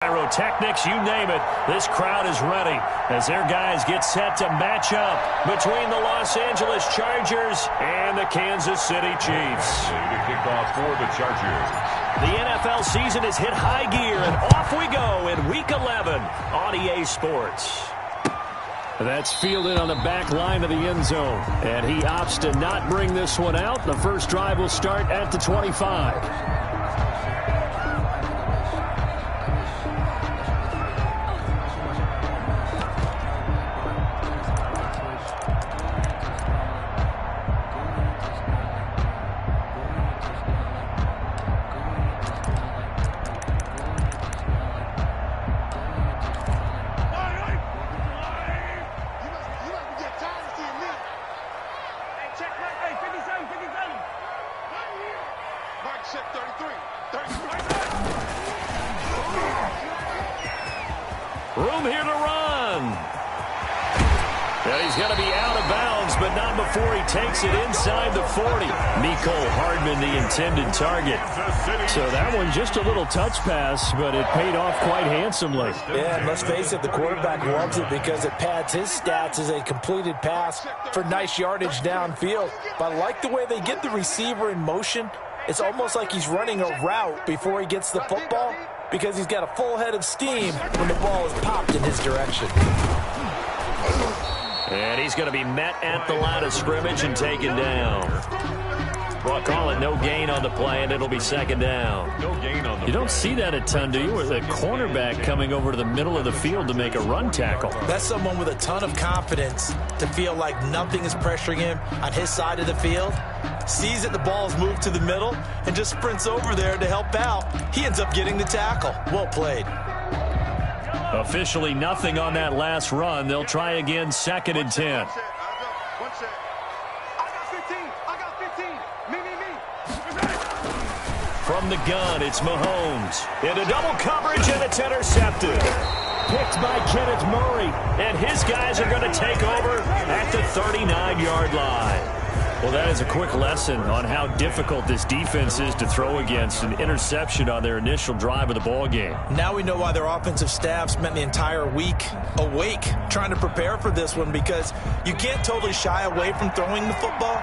Pyrotechnics, you name it. This crowd is ready as their guys get set to match up between the Los Angeles Chargers and the Kansas City Chiefs. The kickoff for the Chargers. The NFL season has hit high gear, and off we go in Week 11 on EA Sports. That's fielded on the back line of the end zone, and he opts to not bring this one out. The first drive will start at the 25. Room here to run. And he's going to be out of bounds, but not before he takes it inside the 40. Mecole Hardman, the intended target. So that one just a little touch pass, but it paid off quite handsomely. Yeah, and let's face it, the quarterback loves it because it pads his stats as a completed pass for nice yardage downfield. But I like the way they get the receiver in motion. It's almost like he's running a route before he gets the football, because he's got a full head of steam when the ball is popped in his direction. And he's going to be met at the line of scrimmage and taken down. Well, call it no gain on the play, and it'll be second down. No gain on the You don't see that a ton, do you? With a cornerback coming over to the middle of the field to make a run tackle. That's someone with a ton of confidence to feel like nothing is pressuring him on his side of the field. Sees that the ball is moved to the middle and just sprints over there to help out. He ends up getting the tackle. Well played. Officially nothing on that last run. They'll try again, second and 10. From the gun, it's Mahomes. Into double coverage, and it's intercepted. Picked by Kenneth Murray. And his guys are going to take over at the 39-yard line. Well, that is a quick lesson on how difficult this defense is to throw against. An interception on their initial drive of the ball game. Now we know why their offensive staff spent the entire week awake trying to prepare for this one, because you can't totally shy away from throwing the football.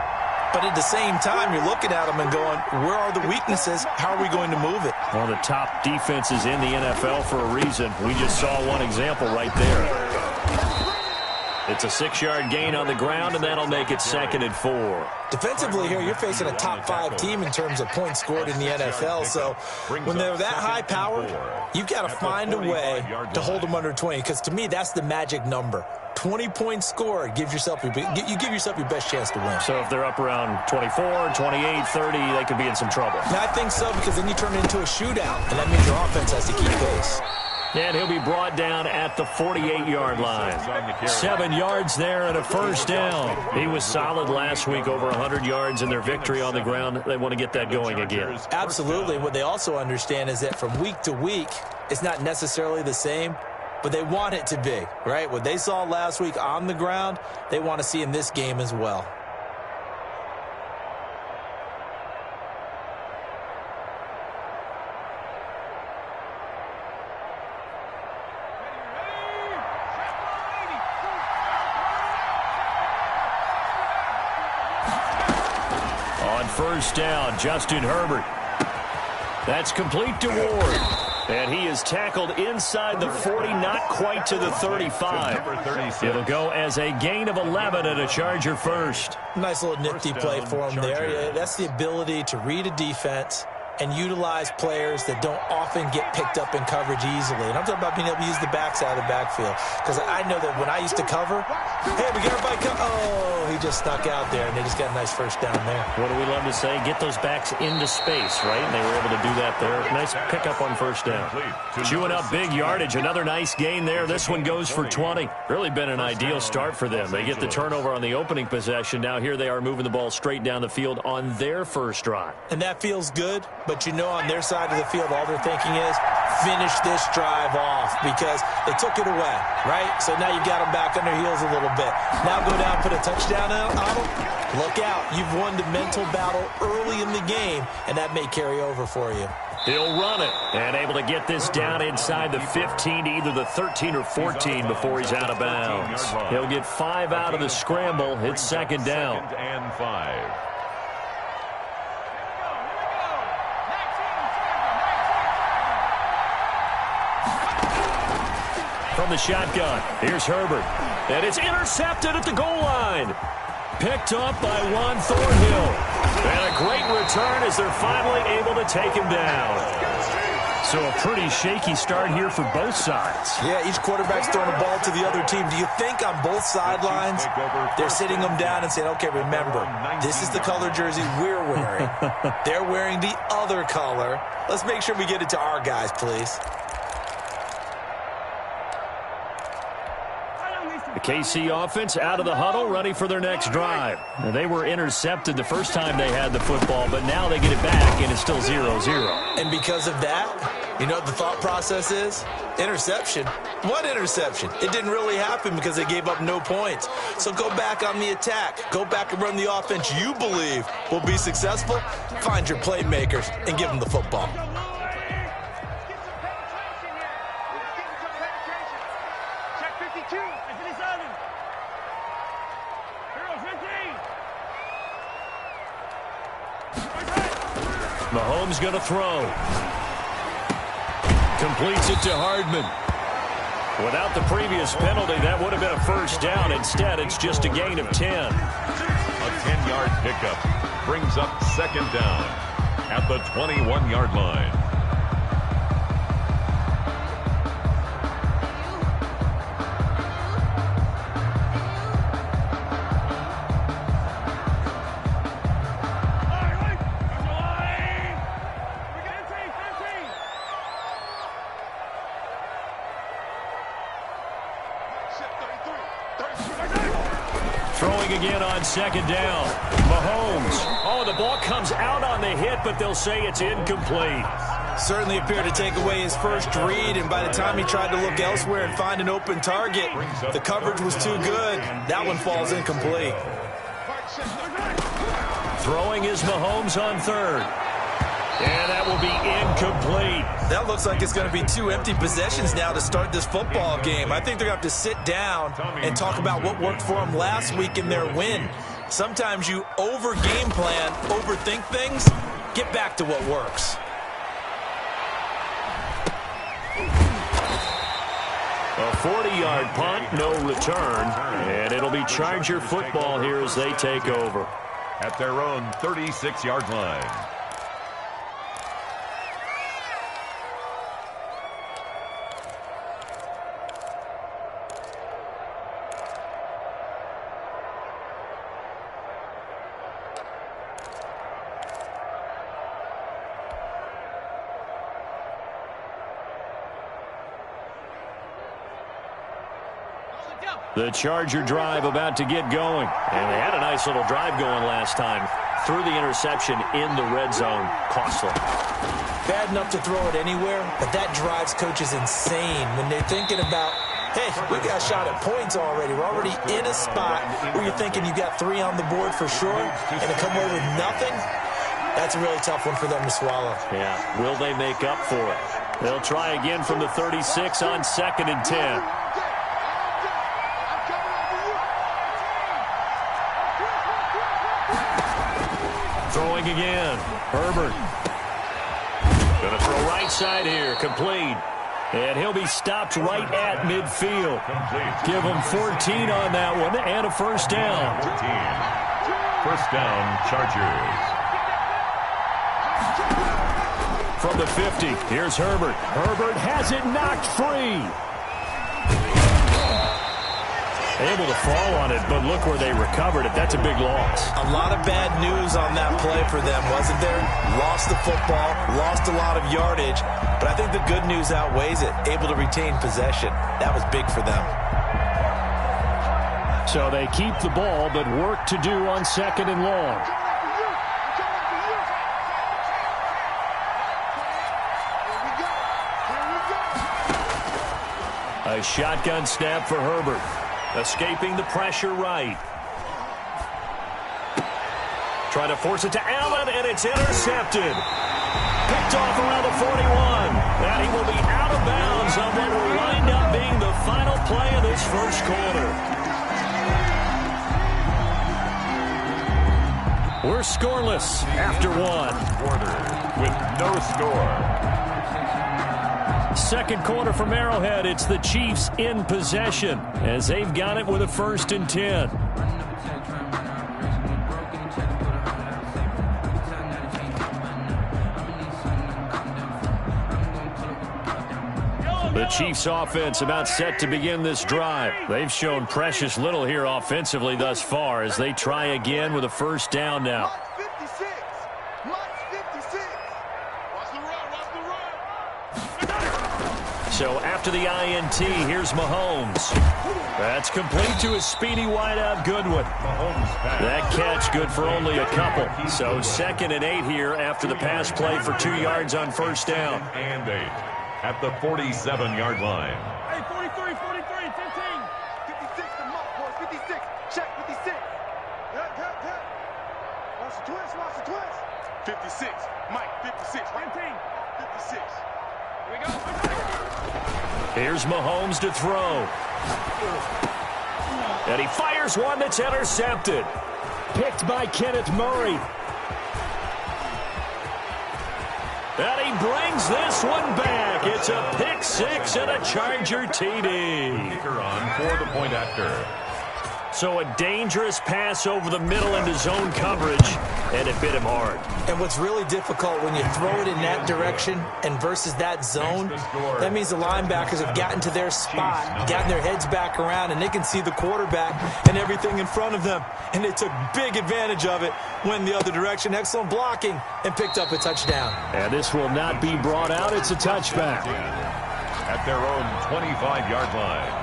But at the same time, you're looking at them and going, where are the weaknesses? How are we going to move it? One of the top defenses in the NFL for a reason. We just saw one example right there. It's a 6-yard gain on the ground, and that'll make it second and 4. Defensively here, you're facing a top-5 team in terms of points scored in the NFL. So when they're that high-powered, you've got to find a way to hold them under 20, because to me, that's the magic number. 20 points scored, you give yourself your best chance to win. So if they're up around 24, 28, 30, they could be in some trouble. Yeah, I think so, because then you turn it into a shootout, and that means your offense has to keep pace. And he'll be brought down at the 48-yard line. 7 yards there and a first down. He was solid last week, over 100 yards in their victory on the ground. They want to get that going again. Absolutely. What they also understand is that from week to week, it's not necessarily the same, but they want it to be, right? What they saw last week on the ground, they want to see in this game as well. First down, Justin Herbert. That's complete to Ward. And he is tackled inside the 40, not quite to the 35. It'll go as a gain of 11 and a Charger first. Nice little nifty play for him there. Yeah, that's the ability to read a defense and utilize players that don't often get picked up in coverage easily. And I'm talking about being able to use the backside of the backfield. Because I know that when I used to cover, hey, we got everybody oh, he just snuck out there, and they just got a nice first down there. What do we love to say? Get those backs into space, right? And they were able to do that there. Nice pickup on first down. Chewing up big yardage. Another nice gain there. This one goes for 20. Really been an ideal start for them. They get the turnover on the opening possession. Now here they are moving the ball straight down the field on their first drive. And that feels good. But you know, on their side of the field, all they're thinking is finish this drive off, because they took it away, right? So now you've got them back on their heels a little bit. Now go down, put a touchdown on them. Look out. You've won the mental battle early in the game, and that may carry over for you. He'll run it and able to get this down inside the 15 to either the 13 or 14 before he's out of bounds. He'll get 5 out of the scramble. It's second down. Second and 5. From the shotgun, here's Herbert. And it's intercepted at the goal line. Picked up by Juan Thornhill. And a great return as they're finally able to take him down. So a pretty shaky start here for both sides. Yeah, each quarterback's throwing the ball to the other team. Do you think on both sidelines they're sitting them down and saying, okay, remember, this is the color jersey we're wearing. They're wearing the other color. Let's make sure we get it to our guys, please. The KC offense out of the huddle, ready for their next drive. Now, they were intercepted the first time they had the football, but now they get it back, and it's still 0-0. And because of that, you know what the thought process is? Interception. What interception? It didn't really happen because they gave up no points. So go back on the attack. Go back and run the offense you believe will be successful. Find your playmakers and give them the football. Mahomes going to throw. Completes it to Hardman. Without the previous penalty, that would have been a first down. Instead, it's just a gain of 10. A 10-yard pickup brings up second down at the 21-yard line. Again on second down. Mahomes. Oh, the ball comes out on the hit, but they'll say it's incomplete. Certainly appeared to take away his first read, and by the time he tried to look elsewhere and find an open target, the coverage was too good. That one falls incomplete. Throwing is Mahomes on third. And that will be incomplete. That looks like it's going to be 2 empty possessions now to start this football game. I think they're going to have to sit down and talk about what worked for them last week in their win. Sometimes you over-game plan, overthink things. Get back to what works. A 40-yard punt, no return. And it'll be Charger football here as they take over. At their own 36-yard line. The Charger drive about to get going. And they had a nice little drive going last time. Threw the interception in the red zone. Costly. Bad enough to throw it anywhere, but that drives coaches insane when they're thinking about, hey, we got shot at points already. We're already in a spot where you're thinking you got 3 on the board for sure, and to come away with nothing, that's a really tough one for them to swallow. Yeah, will they make up for it? They'll try again from the 36 on 2nd and 10. Throwing again. Herbert. Going to throw right side here. Complete. And he'll be stopped right at midfield. Give him 14 on that one and a first down. 14. First down, Chargers. From the 50, here's Herbert. Herbert has it knocked free. Able to fall on it, but look where they recovered it. That's a big loss. A lot of bad news on that play for them, wasn't there? Lost the football, lost a lot of yardage, but I think the good news outweighs it. Able to retain possession. That was big for them. So they keep the ball, but work to do on 2nd and long. A shotgun snap for Herbert. Escaping the pressure right. Trying to force it to Allen, and it's intercepted. Picked off around the 41. And he will be out of bounds on what will wind up being the final play of this first quarter. We're scoreless after one. Quarter with no score. Second quarter from Arrowhead. It's the Chiefs in possession as they've got it with a 1st and 10. The Chiefs offense about set to begin this drive. They've shown precious little here offensively thus far as they try again with a 1st down now. So after the INT, here's Mahomes. That's complete to his speedy wideout Goodwin. That catch good for only a couple. So 2nd and 8 here after the pass play for 2 yards on 1st down. And 8 at the 47-yard line. Hey, 43, 43, 15. 56, the mark, boys. 56. Check 56. Watch the twist, watch the twist. 56. Mike, 56. 15. 56. Here we go. Here's Mahomes to throw. And he fires one that's intercepted. Picked by Kenneth Murray. And he brings this one back. It's a pick 6 and a Charger TD. Kicker on for the point after. So a dangerous pass over the middle into zone coverage, and it bit him hard. And what's really difficult when you throw it in that direction and versus that zone, that means the linebackers have gotten to their spot, gotten their heads back around, and they can see the quarterback and everything in front of them. And they took big advantage of it, went the other direction, excellent blocking, and picked up a touchdown. And this will not be brought out. It's a touchback. At their own 25-yard line.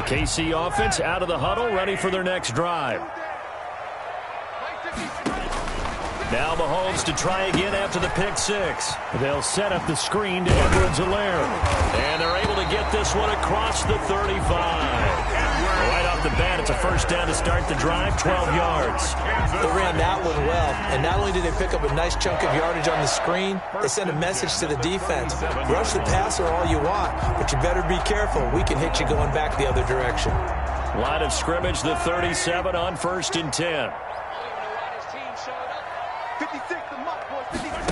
KC offense out of the huddle, ready for their next drive. Now Mahomes to try again after the pick 6. They'll set up the screen to Edwards-Helaire. And they're able to get this one across the 35. Right off the bat, it's a 1st down to start the drive, 12 yards. They ran that one well, and not only did they pick up a nice chunk of yardage on the screen, they sent a message to the defense. Rush the passer all you want, but you better be careful. We can hit you going back the other direction. Line of scrimmage, the 37 on 1st and 10. 56, the mark, boys. 56.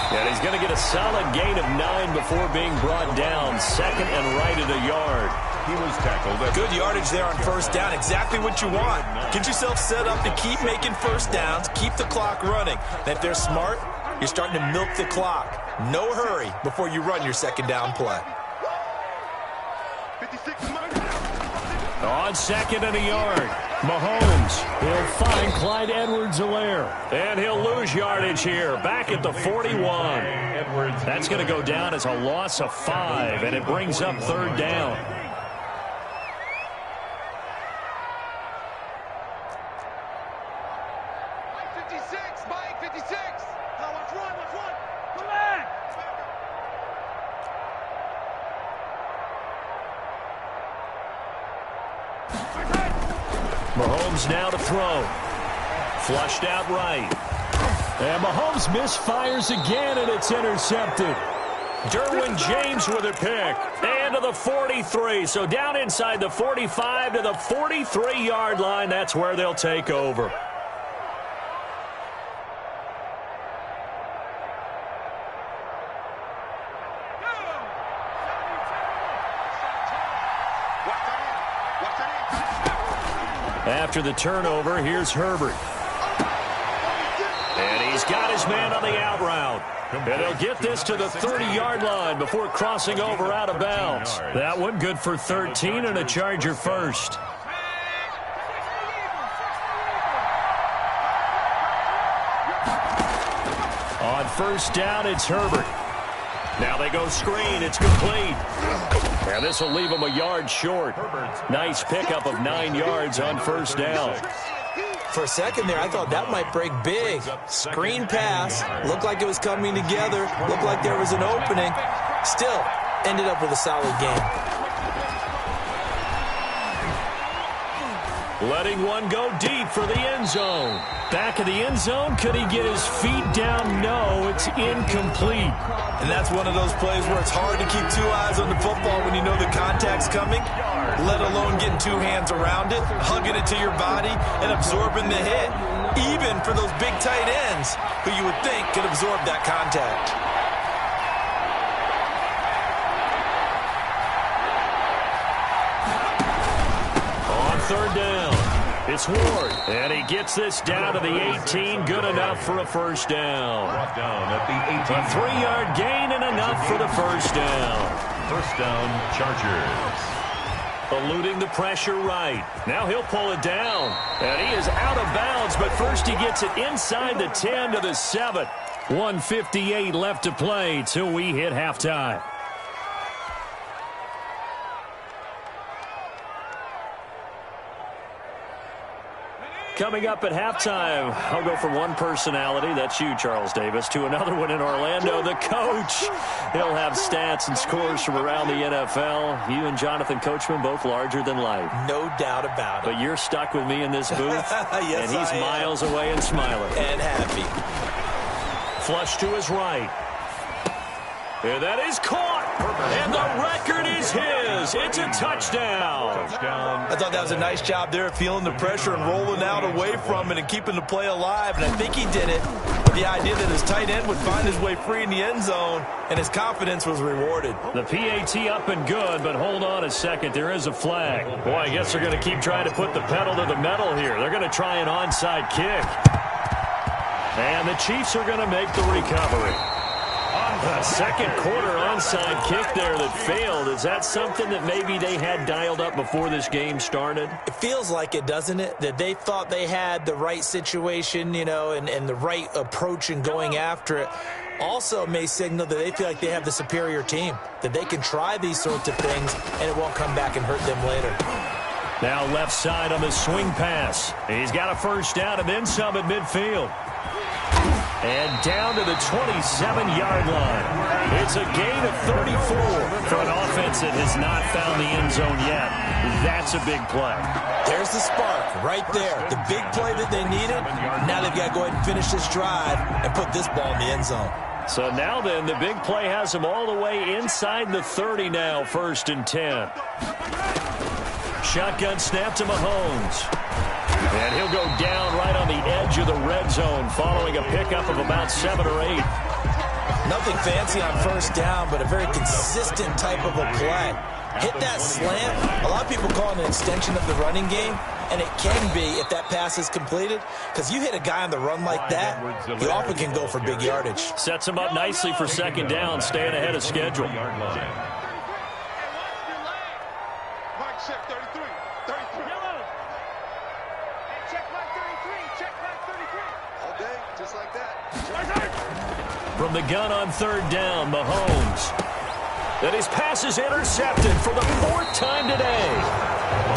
And he's going to get a solid gain of 9 before being brought down. 2nd and right at a yard. He was tackled. Good yardage there on 1st down. Exactly what you want. Get yourself set up to keep making 1st downs. Keep the clock running. And if they're smart, you're starting to milk the clock. No hurry before you run your 2nd down play. 56, On 2nd and a yard. Mahomes, he'll find Clyde Edwards-Helaire. And he'll lose yardage here, back at the 41. That's going to go down as a loss of 5, and it brings up 3rd down. Mike 56, Mike 56. Now let's run. Come back. Mahomes now to throw. Flushed out right. And Mahomes misfires again, and it's intercepted. Derwin James with a pick. And to the 43. So down inside the 45 to the 43-yard line. That's where they'll take over. After the turnover, here's Herbert. And he's got his man on the out route. And he'll get this to the 30-yard line before crossing over out of bounds. That one good for 13 and a Charger first. On 1st down, it's Herbert. Now they go screen. It's complete. And this will leave them a yard short. Nice pickup of 9 yards on first down. For a second there, I thought that might break big. Screen pass. Looked like it was coming together. Looked like there was an opening. Still, ended up with a solid game. Letting one go deep for the end zone. Back of the end zone. Could he get his feet down? No, it's incomplete. And that's one of those plays where it's hard to keep 2 eyes on the football when you know the contact's coming, let alone getting 2 hands around it, hugging it to your body, and absorbing the hit. Even for those big tight ends who you would think could absorb that contact. On third down, it's Ward, and he gets this down to the 18, good enough for a first down. Brought down at the 18. A 3-yard gain and enough for the first down. First down, Chargers. Eluding the pressure right. Now he'll pull it down, and he is out of bounds, but first he gets it inside the 10 to the 7. 1:58 left to play till we hit halftime. Coming up at halftime, I'll go from one personality, that's you, Charles Davis, to another one in Orlando, the coach. He'll have stats and scores from around the NFL. You and Jonathan Coachman, both larger than life. No doubt about it. But you're stuck with me in this booth, Yes, and he's miles away and smiling. And happy. Flush to his right. And that is caught. And the record is his. It's a touchdown. I thought that was a nice job there of feeling the pressure and rolling out away from it and keeping the play alive. And I think he did it with the idea that his tight end would find his way free in the end zone, and his confidence was rewarded. The PAT up and good, but hold on a second. There is a flag. Boy, I guess they're going to keep trying to put the pedal to the metal here. They're going to try an onside kick. And the Chiefs are going to make the recovery. A second quarter onside kick there that failed. Is that something that maybe they had dialed up before this game started? It feels like it, doesn't it? That they thought they had the right situation, you know, and the right approach in going after it. Also may signal that they feel like they have the superior team, that they can try these sorts of things and it won't come back and hurt them later. Now left side on the swing pass. He's got a first down and then some at midfield. And down to the 27-yard line. It's a gain of 34 for an offense that has not found the end zone yet. That's a big play. There's the spark right there. The big play that they needed. Now they've got to go ahead and finish this drive and put this ball in the end zone. So now then, the big play has them all the way inside the 30 now, 1st and 10. Shotgun snap to Mahomes. And he'll go down right on the edge of the red zone following a pickup of about 7 or 8. Nothing fancy on first down, but a very consistent type of a play. Hit that slant. A lot of people call it an extension of the running game, and it can be if that pass is completed, because you hit a guy on the run like that, you often can go for big yardage. Sets him up nicely for second down, staying ahead of schedule. From the gun on third down, Mahomes. And his pass is intercepted for the 4th time today.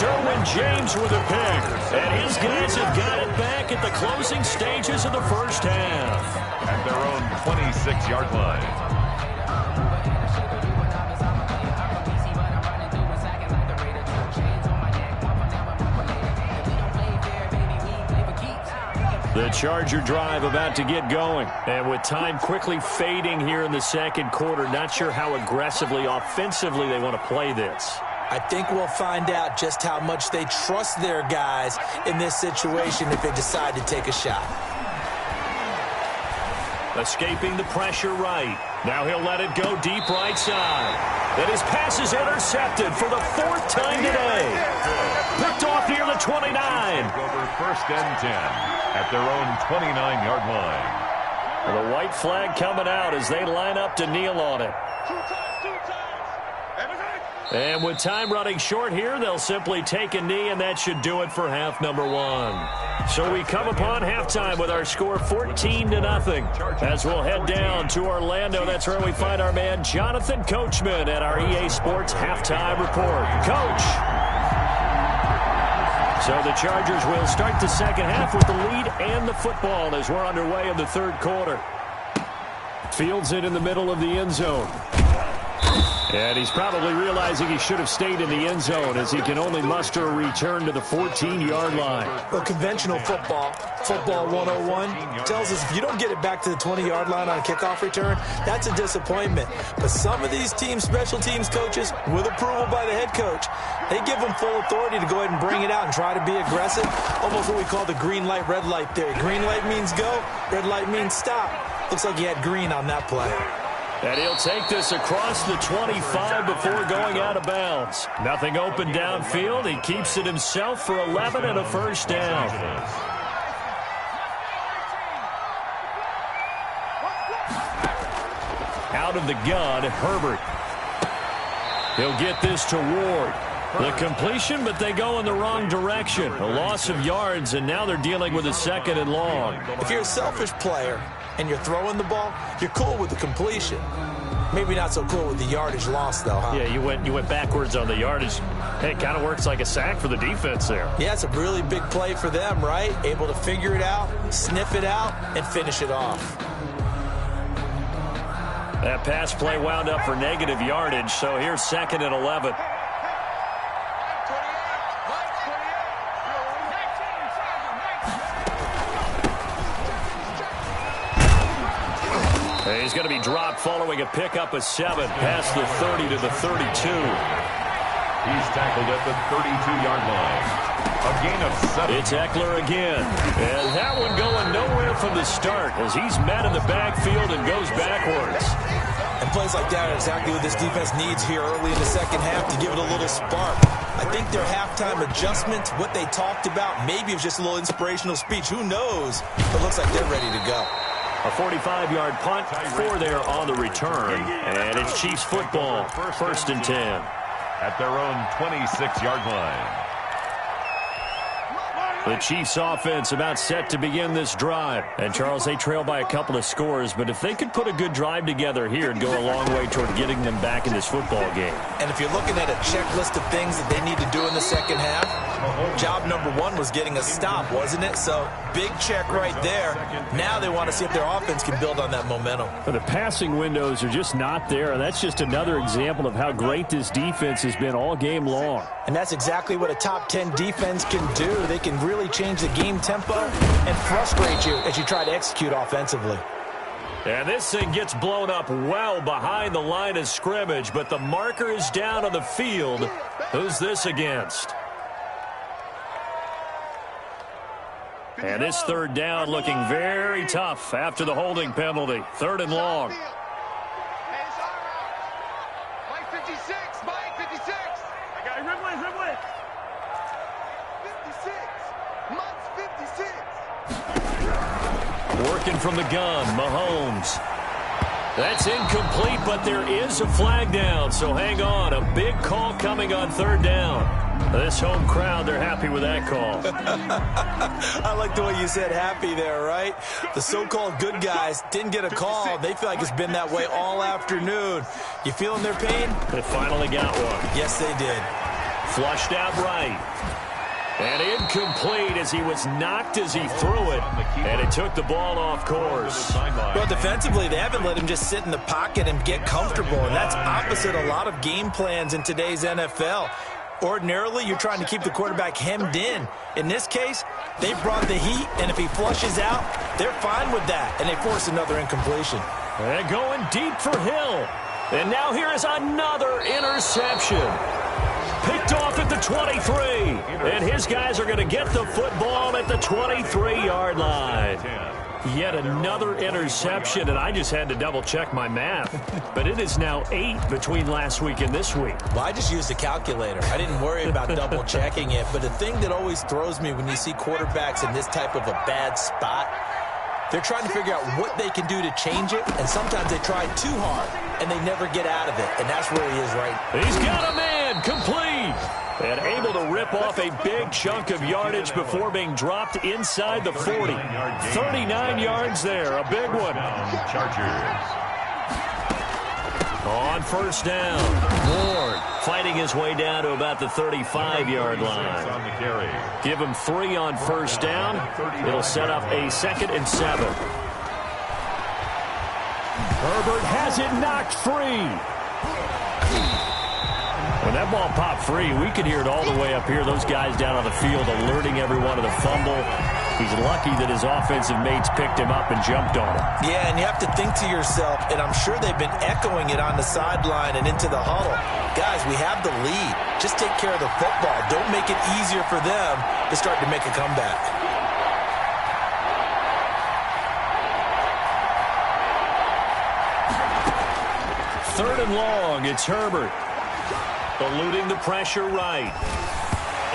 Derwin James with a pick. And his guys have got it back at the closing stages of the first half. At their own 26-yard line. The Charger drive about to get going. And with time quickly fading here in the second quarter, not sure how aggressively, offensively they want to play this. I think we'll find out just how much they trust their guys in this situation if they decide to take a shot. Escaping the pressure right. Now he'll let it go deep right side. And his pass is intercepted for the 4th time today. Picked off near the 29. Over 1st and 10 at their own 29-yard line. The white flag coming out as they line up to kneel on it. And with time running short here, they'll simply take a knee, and that should do it for half number one. So we come upon halftime with our score 14-0. As we'll head down to Orlando, that's where we find our man Jonathan Coachman at our EA Sports Halftime Report. Coach. So the Chargers will start the second half with the lead and the football as we're underway in the third quarter. Fields it in the middle of the end zone. And he's probably realizing he should have stayed in the end zone as he can only muster a return to the 14-yard line. Well, conventional football 101, tells us if you don't get it back to the 20-yard line on a kickoff return, that's a disappointment. But some of these teams, special teams coaches, with approval by the head coach, they give them full authority to go ahead and bring it out and try to be aggressive. Almost what we call the green light, red light theory. Green light means go, red light means stop. Looks like he had green on that play. And he'll take this across the 25 before going out of bounds. Nothing open downfield. He keeps it himself for 11 and a first down. Out of the gun, Herbert. He'll get this to Ward. The completion, but they go in the wrong direction. A loss of yards, and now they're dealing with a second and long. If you're a selfish player and you're throwing the ball, you're cool with the completion. Maybe not so cool with the yardage loss, though, huh? Yeah, you went backwards on the yardage. Hey, it kind of works like a sack for the defense there. Yeah, it's a really big play for them, right? Able to figure it out, sniff it out, and finish it off. That pass play wound up for negative yardage, so here's second and 11. He's going to be dropped following a pickup of 7 past the 30 to the 32. He's tackled at the 32-yard line. A gain of 7. It's Eckler again. And that one going nowhere from the start as he's met in the backfield and goes backwards. And plays like that are exactly what this defense needs here early in the second half to give it a little spark. I think their halftime adjustment, what they talked about, maybe it was just a little inspirational speech. Who knows? But it looks like they're ready to go. A 45-yard punt, 4 there on the return. And it's Chiefs football, first and 10. At their own 26-yard line. The Chiefs offense about set to begin this drive. And, Charles, they trail by a couple of scores, but if they could put a good drive together here, it'd go a long way toward getting them back in this football game. And if you're looking at a checklist of things that they need to do in the second half, job number 1 was getting a stop, wasn't it? So, big check right there. Now they want to see if their offense can build on that momentum. The passing windows are just not there, and that's just another example of how great this defense has been all game long. And that's exactly what a top 10 defense can do. They can really change the game tempo and frustrate you as you try to execute offensively. And this thing gets blown up well behind the line of scrimmage, but the marker is down on the field. Who's this against? And this third down looking very tough after the holding penalty. Third and long. Mike 56, Mike 56. I got Ridley. 56. Mike's 56. Working from the gun, Mahomes. That's incomplete, but there is a flag down, so hang on. A big call coming on third down. This home crowd, they're happy with that call. I like the way you said happy there, right? The so-called good guys didn't get a call. They feel like it's been that way all afternoon. You feeling their pain? They finally got one. Yes, they did. Flushed out right. And incomplete as he was knocked as he threw it. And it took the ball off course. Well, defensively, they haven't let him just sit in the pocket and get comfortable. And that's opposite a lot of game plans in today's NFL. Ordinarily, you're trying to keep the quarterback hemmed in. In this case, they brought the heat, and if he flushes out, they're fine with that, and they force another incompletion. And going deep for Hill. And now here is another interception. Picked off at the 23. And his guys are going to get the football at the 23-yard line. Yet another interception, and I just had to double-check my math. But it is now 8 between last week and this week. Well, I just used a calculator. I didn't worry about double-checking it. But the thing that always throws me when you see quarterbacks in this type of a bad spot, they're trying to figure out what they can do to change it, and sometimes they try too hard, and they never get out of it. And that's where he is right now. He's got a man. And complete. And able to rip off a big chunk of yardage before being dropped inside the 40. 39 yards there, a big one. Chargers. On first down, Ward fighting his way down to about the 35-yard line. On the carry. Give him 3 on first down. It'll set up a 2nd and 7. Herbert has it knocked free. When that ball popped free, we could hear it all the way up here. Those guys down on the field alerting everyone of the fumble. He's lucky that his offensive mates picked him up and jumped on him. Yeah, and you have to think to yourself, and I'm sure they've been echoing it on the sideline and into the huddle. Guys, we have the lead. Just take care of the football. Don't make it easier for them to start to make a comeback. Third and long, it's Herbert. Eluding the pressure right.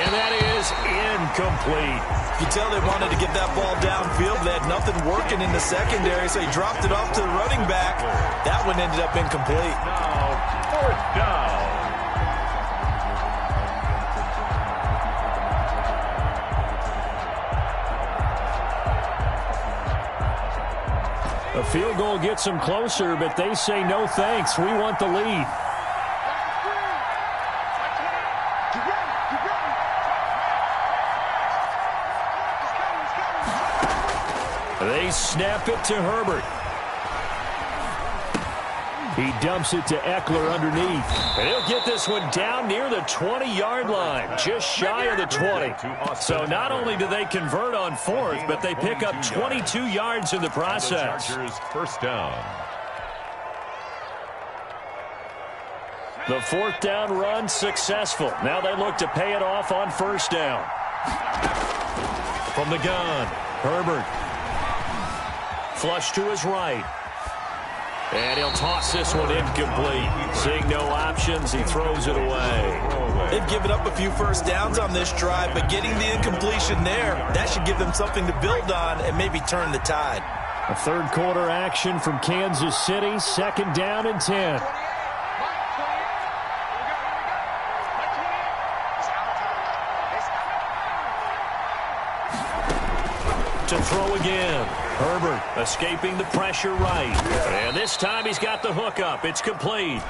And that is incomplete. You tell they wanted to get that ball downfield. They had nothing working in the secondary, so he dropped it off to the running back. That one ended up incomplete. Now, fourth down. A field goal gets them closer, but they say no thanks. We want the lead. They snap it to Herbert. He dumps it to Eckler underneath. And he'll get this one down near the 20-yard line, just shy of the 20. So not only do they convert on 4th, but they pick up 22 yards in the process. Chargers first down. The 4th down run successful. Now they look to pay it off on first down. From the gun, Herbert. Flush to his right. And he'll toss this one incomplete. Seeing no options, he throws it away. They've given up a few first downs on this drive, but getting the incompletion there, that should give them something to build on and maybe turn the tide. A third quarter action from Kansas City. 2nd down and 10. To throw again. Herbert escaping the pressure right. And this time he's got the hook up. It's complete.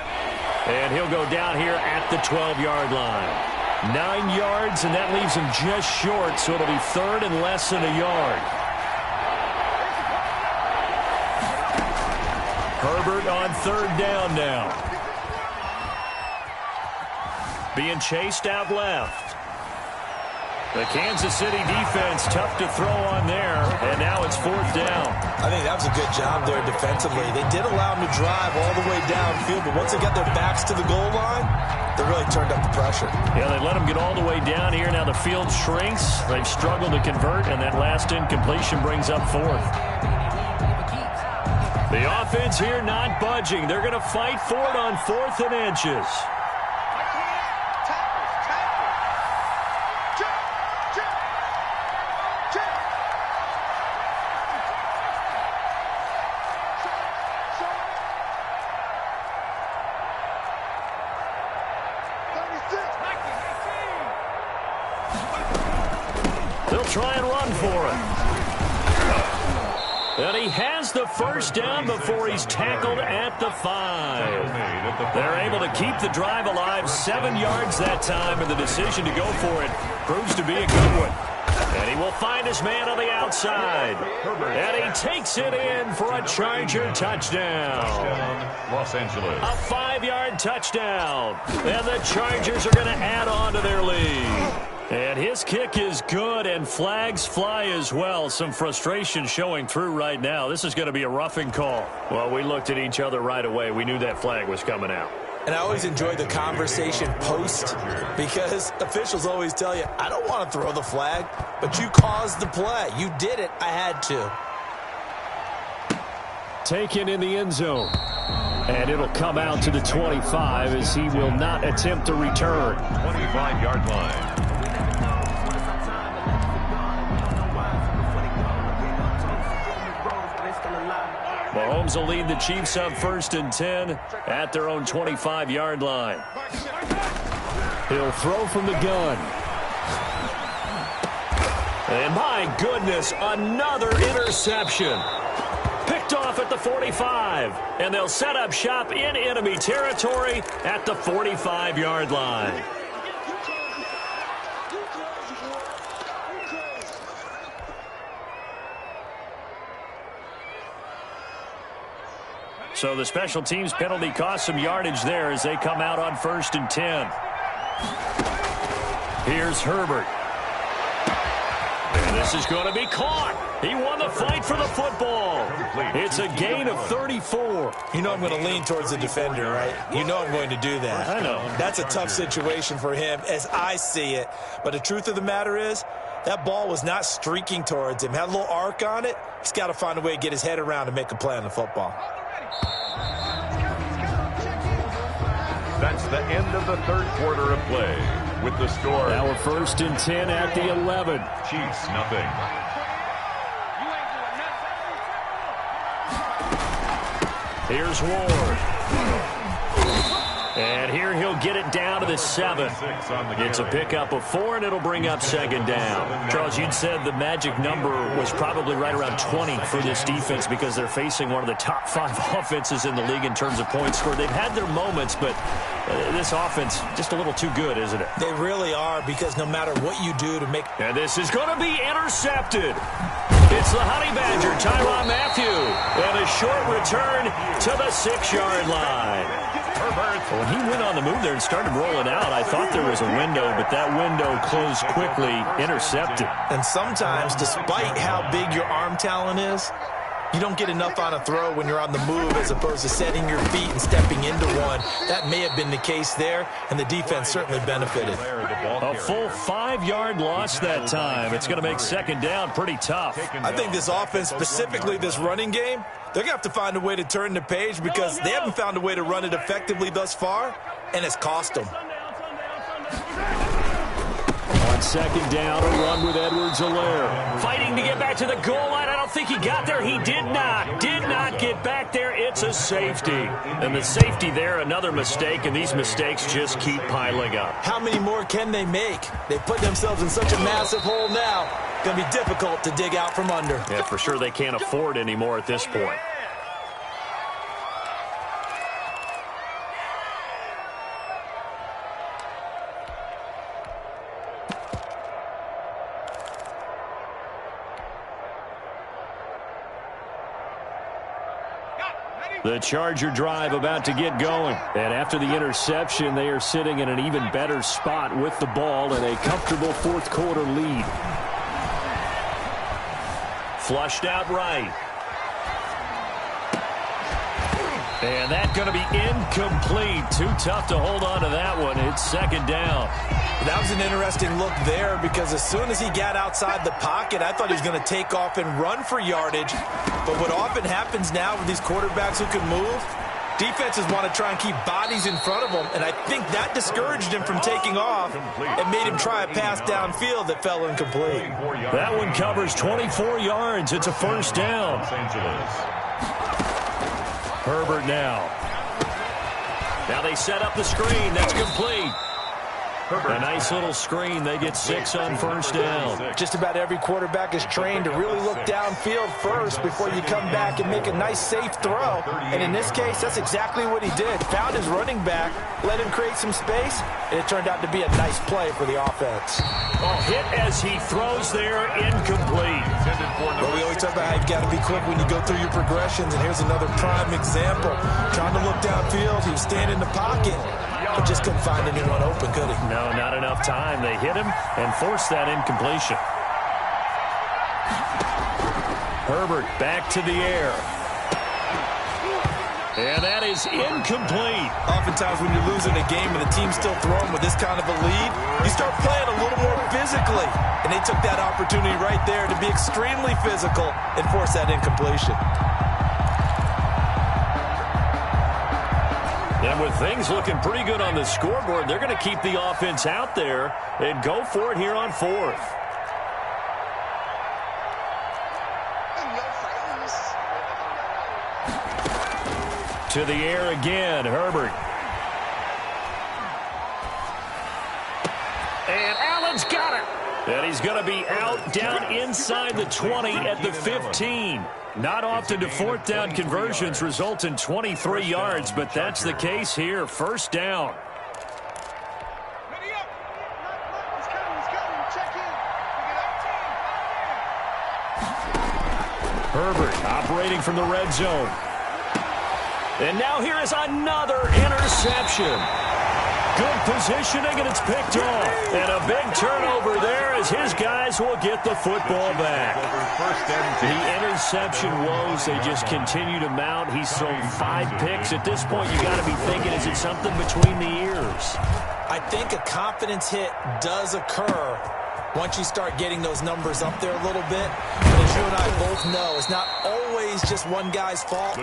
And he'll go down here at the 12-yard line. 9 yards, and that leaves him just short, so it'll be 3rd and less than a yard. Herbert on 3rd down now. Being chased out left. The Kansas City defense tough to throw on there, and now it's 4th down. I think that was a good job there defensively. They did allow them to drive all the way downfield, but once they got their backs to the goal line, they really turned up the pressure. Yeah, they let them get all the way down here. Now the field shrinks. They've struggled to convert, and that last incompletion brings up 4th. The offense here not budging. They're going to fight for it on 4th and inches. They'll try and run for it. And he has the first down before he's tackled at the 5. They're able to keep the drive alive. 7 yards that time, and the decision to go for it proves to be a good one. And he will find his man on the outside. And he takes it in for a Charger touchdown. Los Angeles. A 5-yard touchdown. And the Chargers are going to add on to their lead. And his kick is good, and flags fly as well. Some frustration showing through right now. This is going to be a roughing call. Well, we looked at each other right away. We knew that flag was coming out. And I always enjoy the conversation post, because officials always tell you, I don't want to throw the flag, but you caused the play. You did it. I had to. Taken in the end zone. And it'll come out to the 25 as he will not attempt to return. 25-yard line. Mahomes will lead the Chiefs up 1st and 10 at their own 25-yard line. He'll throw from the gun. And my goodness, another interception. Picked off at the 45. And they'll set up shop in enemy territory at the 45-yard line. So the special teams penalty cost some yardage there as they come out on 1st and 10. Here's Herbert. And this is going to be caught. He won the fight for the football. It's a gain of 34. You know I'm going to lean towards the defender, right? You know I'm going to do that. I know. That's a tough situation for him as I see it. But the truth of the matter is, that ball was not streaking towards him. Had a little arc on it. He's got to find a way to get his head around and make a play on the football. That's the end of the third quarter of play. With the score. Now we're 1st and 10 at the 11. Chiefs nothing. Here's Ward. And here he'll get it down to the 7. It's a pickup of 4, and it'll bring up 2nd down. Charles, you'd said the magic number was probably right around 20 for this defense because they're facing one of the top 5 offenses in the league in terms of points scored. They've had their moments, but this offense just a little too good, isn't it? They really are, because no matter what you do to make... And this is going to be intercepted. It's the Honey Badger, Tyrann Mathieu, and a short return to the 6-yard line. When he went on the move there and started rolling out, I thought there was a window, but that window closed quickly, intercepted. And sometimes, despite how big your arm talent is, you don't get enough on a throw when you're on the move as opposed to setting your feet and stepping into one. That may have been the case there, and the defense certainly benefited. A full 5-yard loss that time. It's going to make 2nd down pretty tough. I think this offense, specifically this running game, they're going to have to find a way to turn the page because they haven't found a way to run it effectively thus far, and it's cost them. On 2nd down, a run with Edwards-Helaire. Fighting to get back to the goal line. I don't think he got there. He did not. Did not get back there. It's a safety. And the safety there, another mistake, and these mistakes just keep piling up. How many more can they make? They put themselves in such a massive hole now. Going to be difficult to dig out from under. Yeah, for sure they can't afford anymore at this point. The Charger drive about to get going. And after the interception, they are sitting in an even better spot with the ball and a comfortable 4th quarter lead. Flushed out right. And that's going to be incomplete. Too tough to hold on to that one. It's 2nd down. That was an interesting look there because as soon as he got outside the pocket, I thought he was going to take off and run for yardage. But what often happens now with these quarterbacks who can move, defenses want to try and keep bodies in front of them, and I think that discouraged him from taking off and made him try a pass downfield that fell incomplete. That one covers 24 yards. It's a 1st down. Herbert now. Now they set up the screen. That's complete. A nice little screen. They get 6 on 1st down. Just about every quarterback is trained to really look downfield first before you come back and make a nice, safe throw. And in this case, that's exactly what he did. Found his running back, let him create some space, and it turned out to be a nice play for the offense. Oh, hit as he throws there, incomplete. Well, we always talk about how you've got to be quick when you go through your progressions, and here's another prime example. Trying to look downfield, he was standing in the pocket, but just couldn't find anyone open, could he? No, not enough time. They hit him and forced that incompletion. Herbert back to the air. And that is incomplete. Oftentimes when you're losing a game and the team's still throwing with this kind of a lead, you start playing a little more physically. And they took that opportunity right there to be extremely physical and force that incompletion. And with things looking pretty good on the scoreboard, they're going to keep the offense out there and go for it here on 4th. To the air again, Herbert. And Allen's got it. And he's going to be out down inside the 20 at the 15. Not often do fourth down conversions result in 23 yards, but that's the case here. First down. Herbert operating from the red zone. And now here is another interception. Good positioning, and it's picked off. And a big turnover there as his guys will get the football back. The interception woes, they just continue to mount. He's thrown 5 picks. At this point, you got to be thinking, is it something between the ears? I think a confidence hit does occur once you start getting those numbers up there a little bit. But as you and I both know, it's not always just one guy's fault.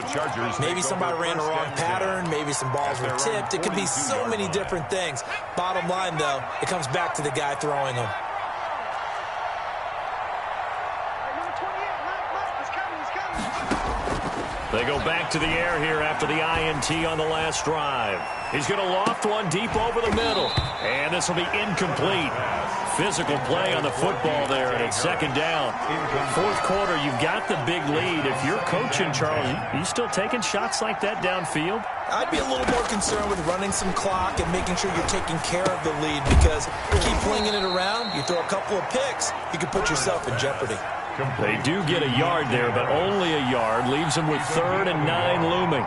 Maybe somebody ran a wrong pattern. Maybe some balls were tipped. It could be so many different things. Bottom line, though, it comes back to the guy throwing them. They go back to the air here after the INT on the last drive. He's going to loft one deep over the middle. And this will be incomplete. Physical play on the football there, and it's second down. Fourth quarter, you've got the big lead. If you're coaching, Charles, are you still taking shots like that downfield? I'd be a little more concerned with running some clock and making sure you're taking care of the lead, because you keep flinging it around, you throw a couple of picks, you can put yourself in jeopardy. They do get a yard there, but only a yard. Leaves them with 3rd and 9 looming.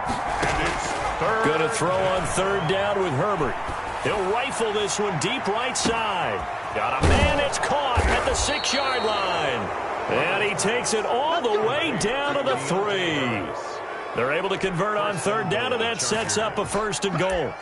Going to throw on 3rd down with Herbert. He'll rifle this one deep right side. Got a man, it's caught at the 6-yard line. And he takes it all the way down to the 3. They're able to convert on 3rd down, and that sets up a 1st and goal.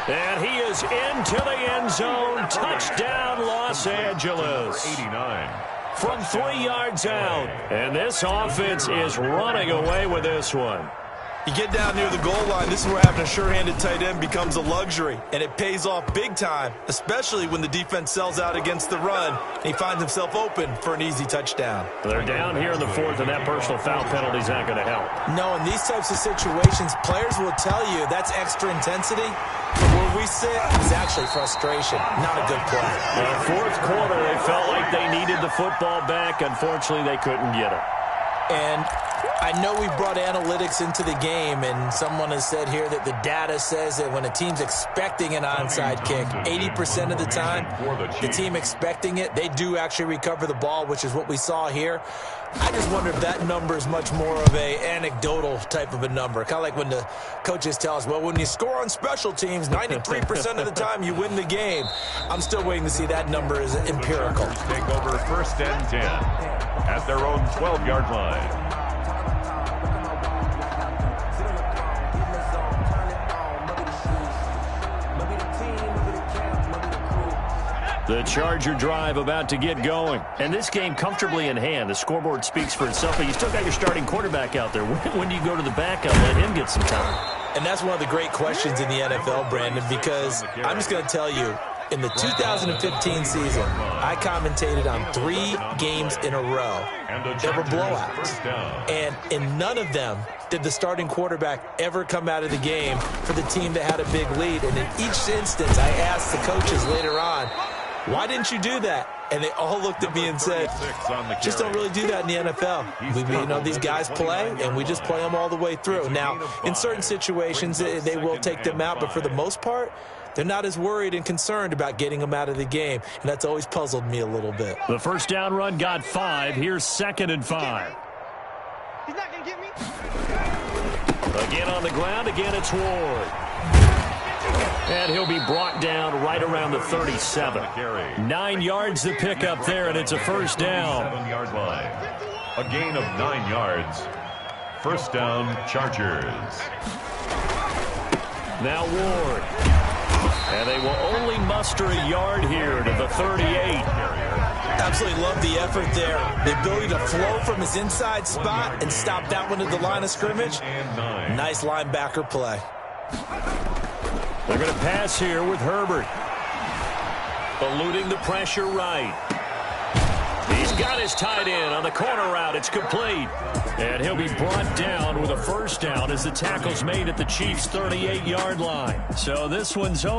And he is into the end zone. Touchdown, Los Angeles. 89. From 3 yards out. And this offense is running away with this one. You get down near the goal line, this is where having a sure-handed tight end becomes a luxury, and it pays off big time, especially when the defense sells out against the run, and he finds himself open for an easy touchdown. They're down here in the 4th, and that personal foul penalty is not going to help. No, in these types of situations, players will tell you that's extra intensity. But where we sit is actually frustration, not a good play. Fourth quarter, they felt like they needed the football back. Unfortunately, they couldn't get it. And I know we brought analytics into the game, and someone has said here that the data says that when a team's expecting an onside kick, 80% of the time, the team expecting it, they do actually recover the ball, which is what we saw here. I just wonder if that number is much more of a anecdotal type of a number. Kind of like when the coaches tell us, well, when you score on special teams, 93% of the time you win the game. I'm still waiting to see that number as empirical. Take over 1st and 10 at their own 12-yard line. The Charger drive about to get going. And this game comfortably in hand. The scoreboard speaks for itself, but you still got your starting quarterback out there. When do you go to the backup and let him get some time? And that's one of the great questions in the NFL, Brandon, because I'm just going to tell you, in the 2015 season, I commentated on 3 games in a row. There were blowouts. And in none of them did the starting quarterback ever come out of the game for the team that had a big lead. And in each instance, I asked the coaches later on, why didn't you do that? And they all looked at me and said, just don't really do that in the NFL. These guys play, and we just play them all the way through. Now, in certain situations, they will take them out, but for the most part, they're not as worried and concerned about getting them out of the game, and that's always puzzled me a little bit. The first down run got 5. Here's 2nd and 5. He's not going to get me. Again on the ground. Again, it's Ward. And he'll be brought down right around the 37. 9 yards to pick up there, and it's a first down. 7-yard line. A gain of 9 yards. First down, Chargers. Now Ward. And they will only muster a yard here to the 38. Absolutely love the effort there. The ability to flow from his inside spot and stop that one at the line of scrimmage. Nice linebacker play. They're going to pass here with Herbert. Eluding the pressure right. He's got his tight end on the corner route. It's complete. And he'll be brought down with a first down as the tackle's made at the Chiefs' 38-yard line. So this one's over.